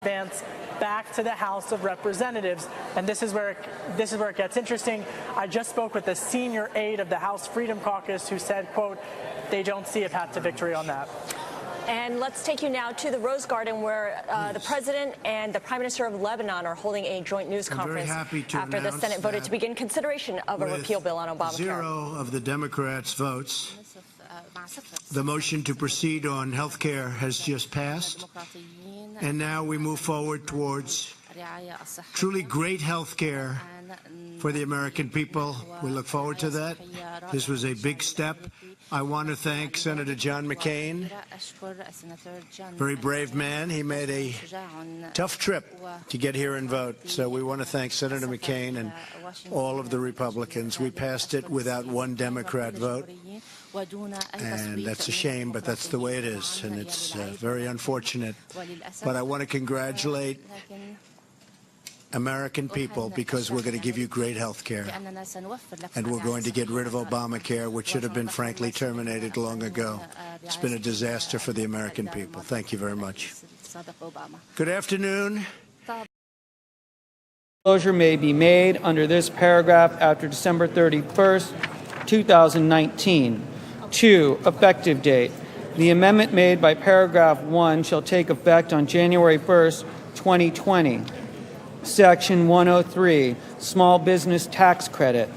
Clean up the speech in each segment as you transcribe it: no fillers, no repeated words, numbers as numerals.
advance back to the House of Representatives. And this is where it gets interesting. I just spoke with the senior aide of the House Freedom Caucus who said, quote, they don't see a path to victory on that. And let's take you now to the Rose Garden, where the president and the prime minister of Lebanon are holding a joint news conference after the Senate voted to begin consideration of a repeal bill on Obamacare. 0 of the Democrats' votes, the motion to proceed on health care has just passed. And now we move forward towards truly great health care for the American people. We look forward to that. This was a big step. I want to thank Senator John McCain, very brave man. He made a tough trip to get here and vote. So we want to thank Senator McCain and all of the Republicans. We passed it without one Democrat vote. And that's a shame, but that's the way it is, and it's very unfortunate. But I want to congratulate American people because we're going to give you great health care, and we're going to get rid of Obamacare, which should have been, frankly, terminated long ago. It's been a disaster for the American people. Thank you very much. Good afternoon. Disclosure may be made under this paragraph after December 31st, 2019. 2. Effective date. The amendment made by paragraph 1 shall take effect on January 1st, 2020. Section 103, Small Business Tax Credit.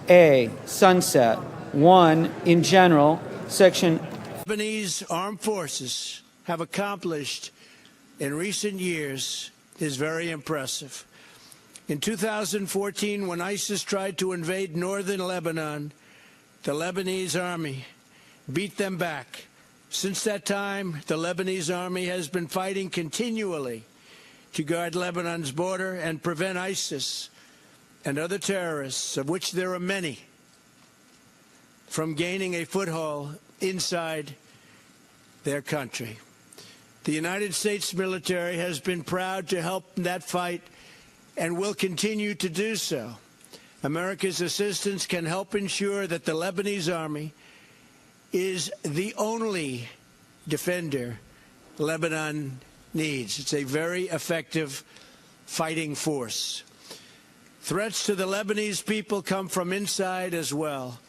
A. Sunset. 1. In general, Section... Lebanese armed forces have accomplished in recent years is very impressive. In 2014, when ISIS tried to invade northern Lebanon, the Lebanese army beat them back. Since that time, the Lebanese army has been fighting continually to guard Lebanon's border and prevent ISIS and other terrorists, of which there are many, from gaining a foothold inside their country. The United States military has been proud to help in that fight and will continue to do so. America's assistance can help ensure that the Lebanese army is the only defender Lebanon needs. It's a very effective fighting force. Threats to the Lebanese people come from inside as well.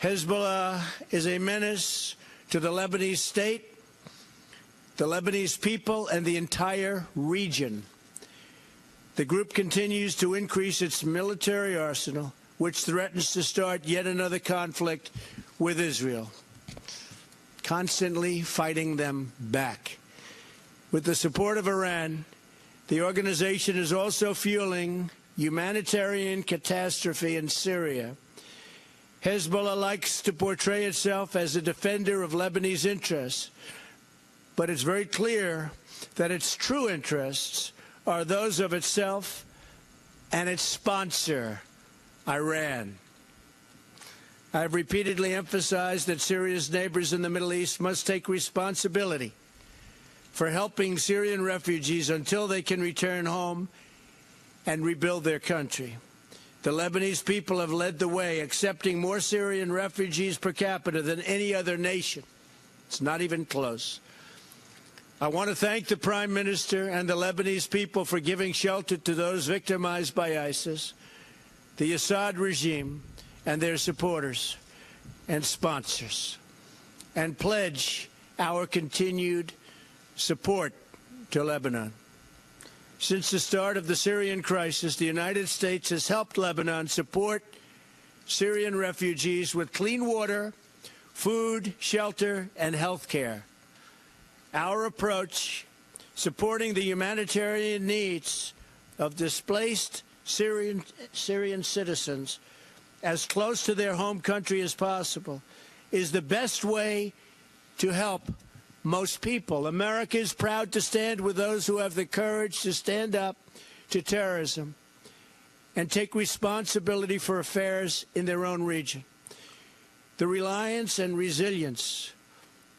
Hezbollah is a menace to the Lebanese state, the Lebanese people, and the entire region. The group continues to increase its military arsenal, which threatens to start yet another conflict with Israel, constantly fighting them back. With the support of Iran, the organization is also fueling humanitarian catastrophe in Syria. Hezbollah likes to portray itself as a defender of Lebanese interests, but it's very clear that its true interests are those of itself and its sponsor, Iran. I have repeatedly emphasized that Syria's neighbors in the Middle East must take responsibility for helping Syrian refugees until they can return home and rebuild their country. The Lebanese people have led the way, accepting more Syrian refugees per capita than any other nation. It's not even close. I want to thank the Prime Minister and the Lebanese people for giving shelter to those victimized by ISIS, the Assad regime, and their supporters and sponsors, and pledge our continued support to Lebanon. Since the start of the Syrian crisis, the United States has helped Lebanon support Syrian refugees with clean water, food, shelter, and health care. Our approach, supporting the humanitarian needs of displaced Syrian citizens as close to their home country as possible, is the best way to help most people. America is proud to stand with those who have the courage to stand up to terrorism and take responsibility for affairs in their own region. The reliance and resilience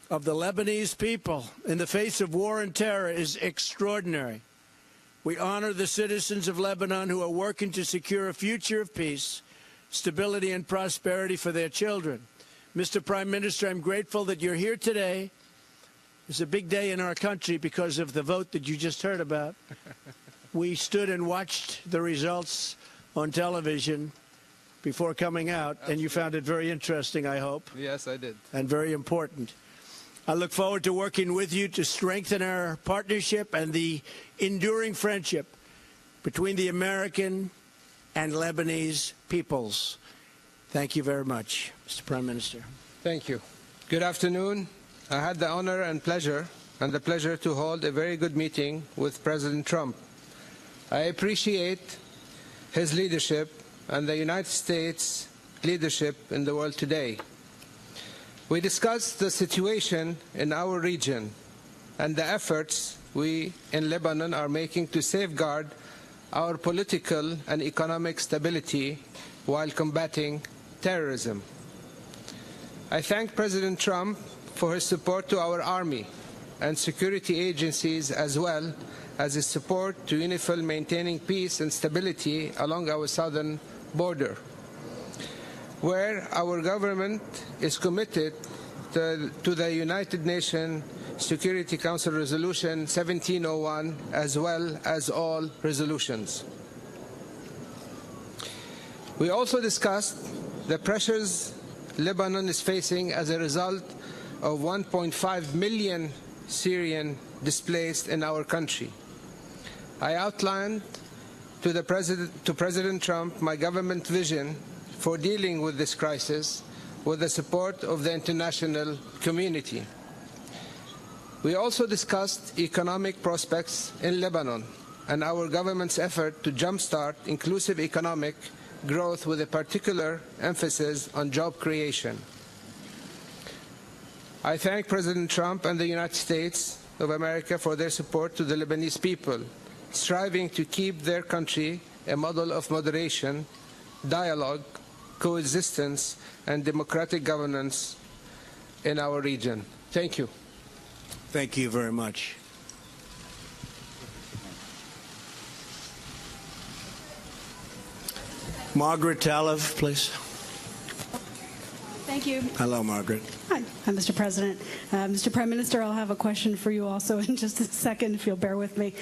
of the Lebanese people in the face of war and terror is extraordinary. We honor the citizens of Lebanon who are working to secure a future of peace, stability, and prosperity for their children. Mr. Prime Minister, I'm grateful that you're here today It's a big day in our country because of the vote that you just heard about. We stood and watched the results on television before coming out, and you found it very interesting, I hope. Yes, I did. And very important. I look forward to working with you to strengthen our partnership and the enduring friendship between the American and Lebanese peoples. Thank you very much, Mr. Prime Minister. Thank you. Good afternoon. I had the honor and the pleasure to hold a very good meeting with President Trump. I appreciate his leadership and the United States leadership in the world today. We discussed the situation in our region and the efforts we in Lebanon are making to safeguard our political and economic stability while combating terrorism. I thank President Trump for his support to our army and security agencies, as well as his support to UNIFIL maintaining peace and stability along our southern border, where our government is committed to the United Nations Security Council Resolution 1701, as well as all resolutions. We also discussed the pressures Lebanon is facing as a result of 1.5 million Syrian displaced in our country. I outlined to President Trump my government vision for dealing with this crisis with the support of the international community. We also discussed economic prospects in Lebanon and our government's effort to jumpstart inclusive economic growth with a particular emphasis on job creation. I thank President Trump and the United States of America for their support to the Lebanese people, striving to keep their country a model of moderation, dialogue, coexistence, and democratic governance in our region. Thank you. Thank you very much. Margaret Talev, please. Thank you. Hello, Margaret. Hi, Mr. President. Mr. Prime Minister, I'll have a question for you also in just a second, if you'll bear with me.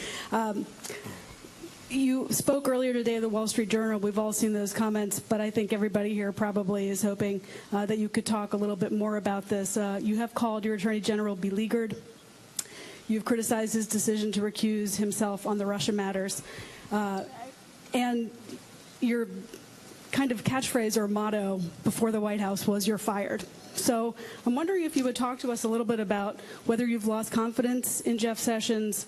You spoke earlier today at the Wall Street Journal. We've all seen those comments, but I think everybody here probably is hoping that you could talk a little bit more about this. You have called your Attorney General beleaguered. You've criticized his decision to recuse himself on the Russia matters. And your kind of catchphrase or motto before the White House was "you're fired." So I'm wondering if you would talk to us a little bit about whether you've lost confidence in Jeff Sessions,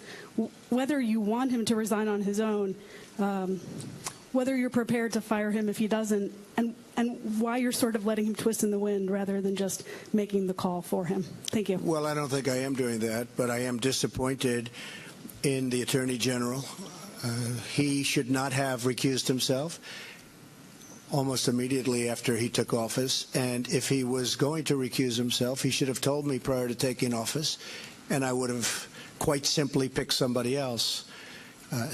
whether you want him to resign on his own, whether you're prepared to fire him if he doesn't, and why you're sort of letting him twist in the wind rather than just making the call for him. Thank you. Well, I don't think I am doing that, but I am disappointed in the Attorney General. He should not have recused himself almost immediately after he took office, and if he was going to recuse himself, he should have told me prior to taking office, and I would have quite simply picked somebody else.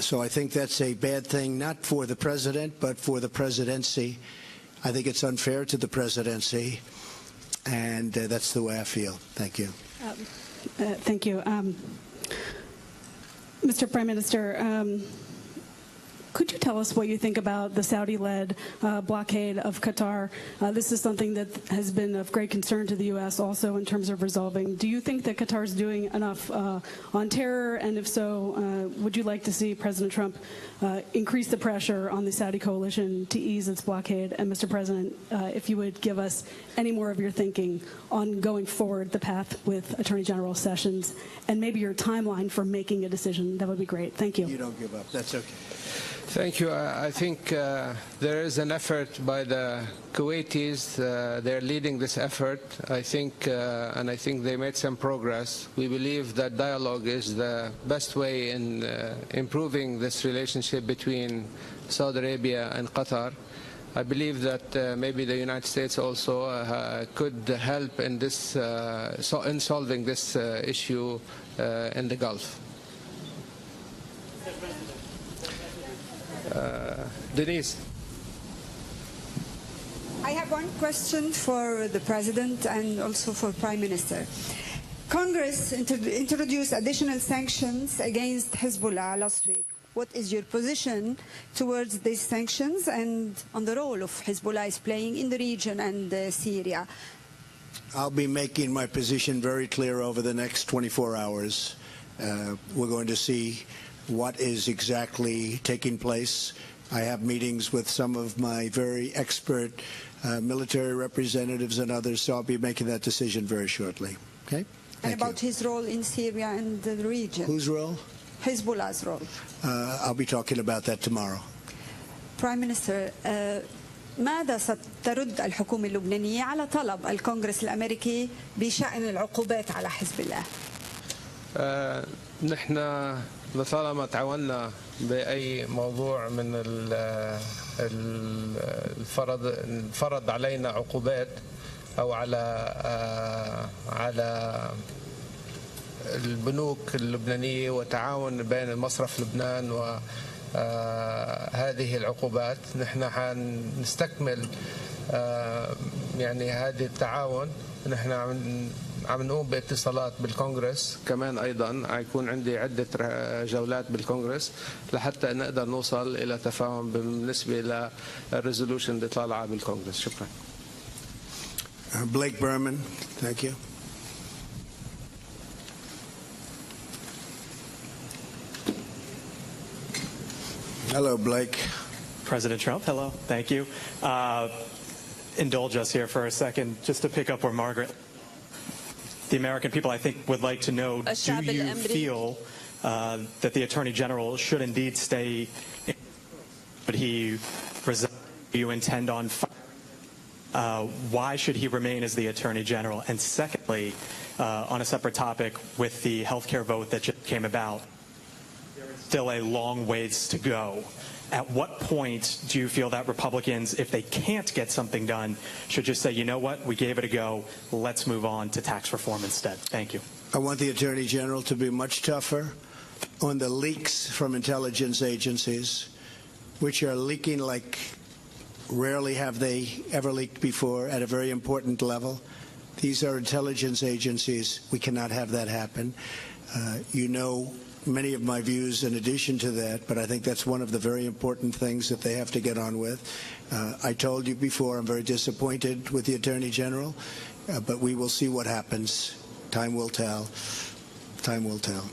So I think that's a bad thing, not for the president, but for the presidency. I think it's unfair to the presidency, and that's the way I feel. Thank you. Thank you. Mr. Prime Minister, could you tell us what you think about the Saudi-led blockade of Qatar? This is something that has been of great concern to the U.S. also in terms of resolving. Do you think that Qatar is doing enough on terror? And if so, would you like to see President Trump increase the pressure on the Saudi coalition to ease its blockade? And Mr. President, if you would give us any more of your thinking on going forward the path with Attorney General Sessions and maybe your timeline for making a decision, that would be great. Thank you. You don't give up. That's okay. Thank you. I think there is an effort by the Kuwaitis. They're leading this effort. I think they made some progress. We believe that dialogue is the best way in improving this relationship between Saudi Arabia and Qatar. I believe that maybe the United States also could help in this in solving this issue in the Gulf. Denise. I have one question for the President and also for Prime Minister. Congress introduced additional sanctions against Hezbollah last week. What is your position towards these sanctions and on the role of Hezbollah is playing in the region and Syria? I'll be making my position very clear over the next 24 hours. We're going to see what is exactly taking place. I have meetings with some of my very expert military representatives and others, so I'll be making that decision very shortly. Okay? And about his role in Syria and the region. Whose role? Hezbollah's role. I'll be talking about that tomorrow. Prime Minister, ماذا سترد الحكومة اللبنانية على طلب الكونغرس الأمريكي بشأن العقوبات على حزب الله؟ نحن لطالما تعاوننا بأي موضوع من الفرض علينا عقوبات أو على البنوك اللبنانية وتعاون بين المصرف لبنان وهذه العقوبات. نحن حنستكمل يعني هذا التعاون. نحن عم نقوم باتصالات بالكونغرس كمان، أيضا حيكون عندي عدة جولات بالكونغرس لحتى نقدر نوصل إلى تفاهم بالنسبة للريزولوشن اللي طالعة بالكونغرس. شكرا. Blake Berman, thank you. Hello, Blake. President Trump, hello. Thank you. Indulge us here for a second, just to pick up where Margaret. The American people, I think, would like to know, do you feel that the Attorney General should indeed stay, but he resign? Do you intend on why should he remain as the Attorney General? And secondly, on a separate topic, with the health care vote that just came about, there is still a long ways to go. At what point do you feel that Republicans, if they can't get something done, should just say, you know what, we gave it a go, let's move on to tax reform instead? Thank you. I want the Attorney General to be much tougher on the leaks from intelligence agencies, which are leaking like rarely have they ever leaked before at a very important level. These are intelligence agencies. We cannot have that happen. You know many of my views in addition to that, but I think that's one of the very important things that they have to get on with. I told you before, I'm very disappointed with the Attorney General, but we will see what happens. Time will tell. Time will tell.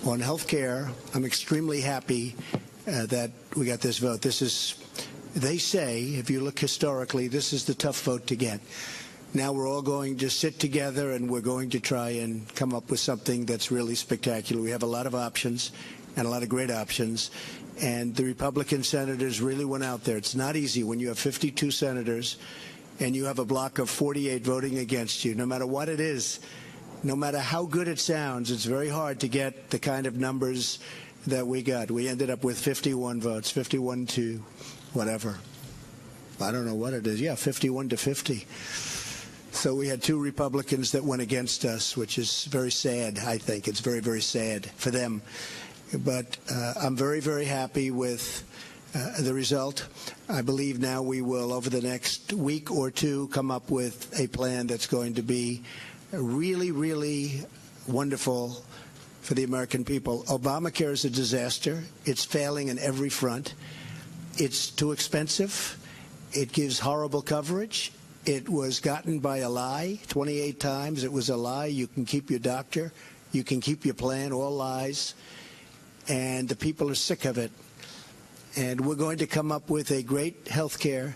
On health care, I'm extremely happy that we got this vote. This is, they say, if you look historically, this is the tough vote to get. Now we're all going to sit together and we're going to try and come up with something that's really spectacular. We have a lot of options and a lot of great options. And the Republican senators really went out there. It's not easy when you have 52 senators and you have a block of 48 voting against you. No matter what it is, no matter how good it sounds, it's very hard to get the kind of numbers that we got. We ended up with 51 votes, 51 to whatever. I don't know what it is. Yeah, 51 to 50. So we had two Republicans that went against us, which is very sad, I think. It's very, very sad for them. But I'm very, very happy with the result. I believe now we will, over the next week or two, come up with a plan that's going to be really, really wonderful for the American people. Obamacare is a disaster. It's failing in every front. It's too expensive. It gives horrible coverage. It was gotten by a lie 28 times. It was a lie. You can keep your doctor. You can keep your plan, all lies. And the people are sick of it. And we're going to come up with a great health care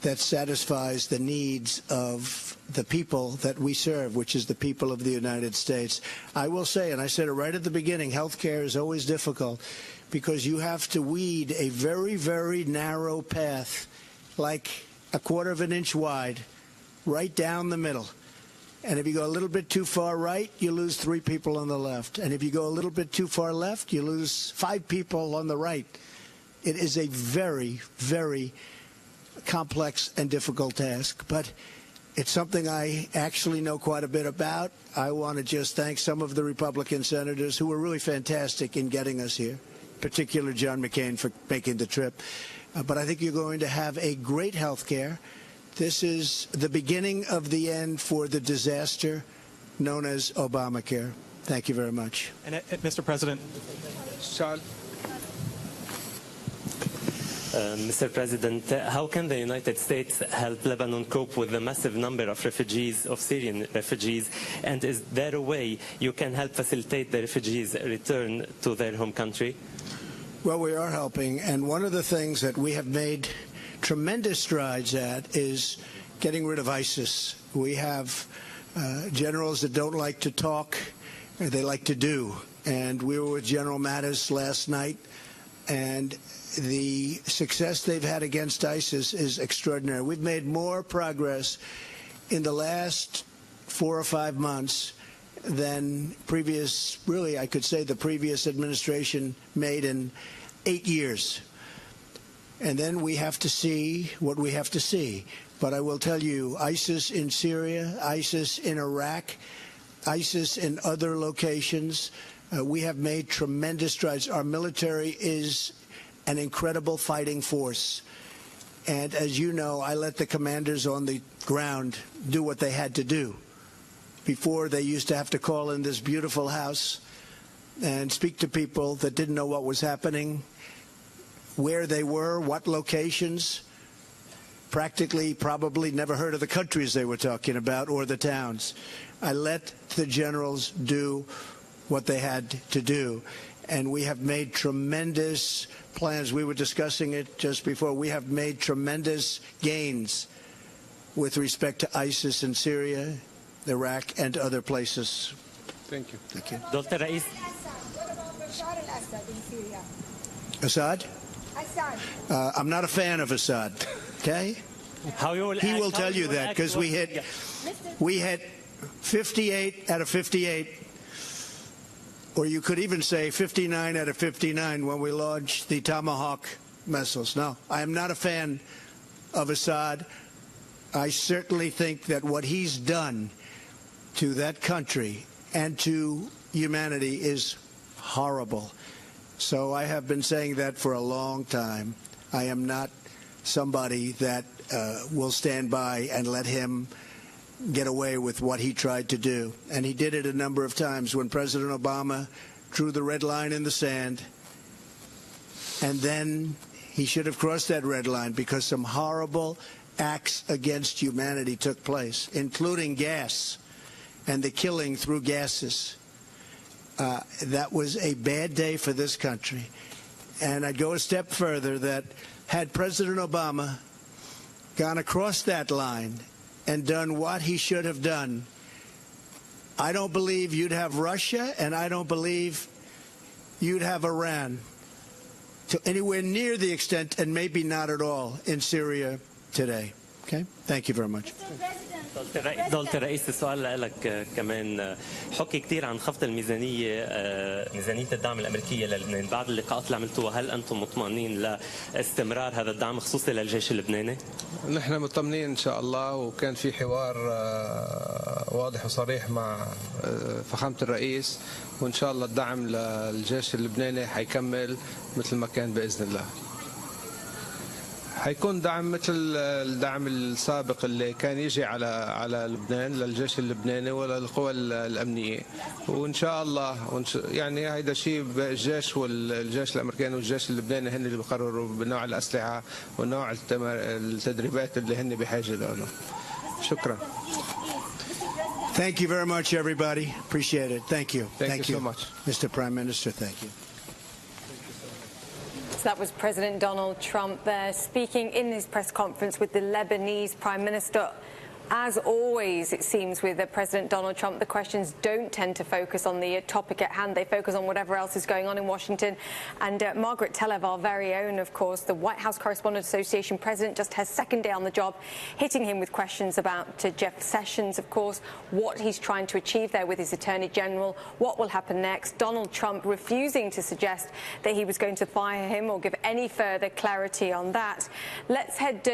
that satisfies the needs of the people that we serve, which is the people of the United States. I will say, and I said it right at the beginning, health care is always difficult because you have to weed a very, very narrow path, like a quarter of an inch wide, right down the middle. And if you go a little bit too far right, you lose 3 people on the left. And if you go a little bit too far left, you lose 5 people on the right. It is a very, very complex and difficult task, but it's something I actually know quite a bit about. I want to just thank some of the Republican senators who were really fantastic in getting us here, particularly John McCain for making the trip. But I think you're going to have a great health care. This is the beginning of the end for the disaster known as Obamacare. Thank you very much. And Mr. President. Charles. Mr. President, how can the United States help Lebanon cope with the massive number of refugees, of Syrian refugees, and is there a way you can help facilitate the refugees' return to their home country? Well, we are helping, and one of the things that we have made tremendous strides at is getting rid of ISIS. We have generals that don't like to talk, they like to do, and we were with General Mattis last night, and the success they've had against ISIS is extraordinary. We've made more progress in the last 4 or 5 months than previous, really, I could say the previous administration made in 8 years. And then we have to see what we have to see. But I will tell you, ISIS in Syria, ISIS in Iraq, ISIS in other locations, we have made tremendous strides. Our military is an incredible fighting force. And as you know, I let the commanders on the ground do what they had to do. Before, they used to have to call in this beautiful house and speak to people that didn't know what was happening, where they were, what locations, practically probably never heard of the countries they were talking about or the towns. I let the generals do what they had to do. And we have made tremendous plans. We were discussing it just before. We have made tremendous gains with respect to ISIS in Syria, Iraq, and other places. Thank you. Thank you. Dr. Rais. What about Bashar al-Assad in Syria? Assad? Assad. I'm not a fan of Assad. Okay? He will tell you that because we hit 58 out of 58. Or you could even say 59 out of 59 when we launched the Tomahawk missiles. No, I am not a fan of Assad. I certainly think that what he's done to that country and to humanity is horrible. So I have been saying that for a long time. I am not somebody that will stand by and let him get away with what he tried to do. And he did it a number of times when President Obama drew the red line in the sand. And then he should have crossed that red line because some horrible acts against humanity took place, including gas and the killing through gases. That was a bad day for this country. And I'd go a step further that had President Obama gone across that line and done what he should have done, I don't believe you'd have Russia, and I don't believe you'd have Iran to anywhere near the extent, and maybe not at all, in Syria today. Okay? Thank you very much. دولة رئيس السؤال لك كمان حكي كثير عن خفض الميزانية ميزانية الدعم الأمريكية للبنان بعد اللقاءات اللي عملتوها هل أنتم مطمئنين لاستمرار هذا الدعم خصوصي للجيش اللبناني؟ نحن مطمئنين إن شاء الله وكان في حوار واضح وصريح مع فخامة الرئيس وإن شاء الله الدعم للجيش اللبناني حيكمل مثل ما كان بإذن الله. حيكون دعم مثل الدعم السابق اللي كان يجي على لبنان للجيش اللبناني وللقوى الأمنية وإن شاء الله يعني هيدا شيء الجيش والجيش الأمريكاني والجيش اللبناني هن اللي بيقرروا بنوع الأسلحة ونوع التدريبات اللي هن بحاجة لهم. شكرا. Thank you very much, everybody. Appreciate it. Thank you. Thank you so much. Mr. Prime Minister, thank you. So that was President Donald Trump there speaking in his press conference with the Lebanese Prime Minister. As always, it seems with President Donald Trump, the questions don't tend to focus on the topic at hand. They focus on whatever else is going on in Washington. And Margaret Tlaib, our very own, of course, the White House Correspondents Association president, just her second day on the job, hitting him with questions about Jeff Sessions, of course, what he's trying to achieve there with his Attorney General, what will happen next. Donald Trump refusing to suggest that he was going to fire him or give any further clarity on that. Let's head